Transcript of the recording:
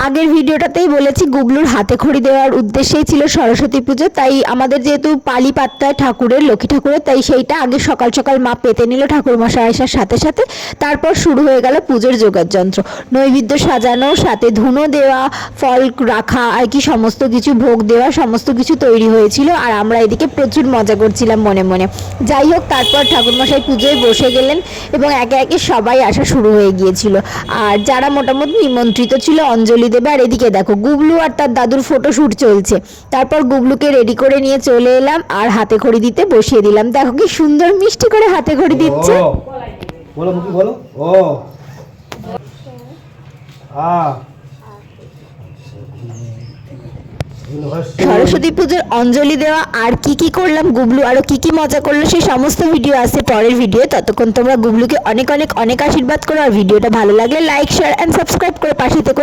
আগের ভিডিওটাতেই বলেছি গুবলুর হাতে খড়ি দেওয়ার উদ্দেশ্যেই ছিল সরস্বতী পুজো, তাই আমাদের যেহেতু পালি পাত্তায় ঠাকুরের, লক্ষ্মী ঠাকুরের, তাই সেইটা আগে সকাল সকাল মা পেতে নিল ঠাকুর মশাই আসার সাথে সাথে। তারপর শুরু হয়ে গেল পুজোর যোগাযন্ত্র, নৈবেদ্য সাজানো, সাথে ধুনো দেওয়া, ফল রাখা আর কি সমস্ত কিছু ভোগ দেওয়া, সমস্ত কিছু তৈরি হয়েছিল। আর আমরা এদিকে প্রচুর মজা করছিলাম মনে মনে। যাই হোক, তারপর ঠাকুরমশাই পুজোয় বসে গেলেন এবং একে একে সবাই আসা শুরু হয়ে গিয়েছিল। আর যারা মোটামুটি নিমন্ত্রিত ছিল অঞ্জলি দেবে। আর এদিকে দেখো গুবলু আর তার দাদুর ফটোশ্যুট চলছে। তারপর গুবলুকে রেডি করে নিয়ে চলে এলাম আর হাতে খড়ি দিতে বসিয়ে দিলাম। দেখো কি সুন্দর মিষ্টি করে হাতে খড়ি দিচ্ছে। বলো মুখি বলো। ও সরস্বতী পুজোর অঞ্জলি দেওয়া আর কি কি করলাম, গুবলু আরো কি কি মজা করলো, সেই সমস্ত ভিডিও আছে পরের ভিডিও। ততক্ষণ তোমরা গুবলুকে অনেক অনেক অনেক আশীর্বাদ করো। আর ভিডিওটা ভালো লাগলে লাইক, শেয়ার এন্ড সাবস্ক্রাইব করে পাশে থেকো।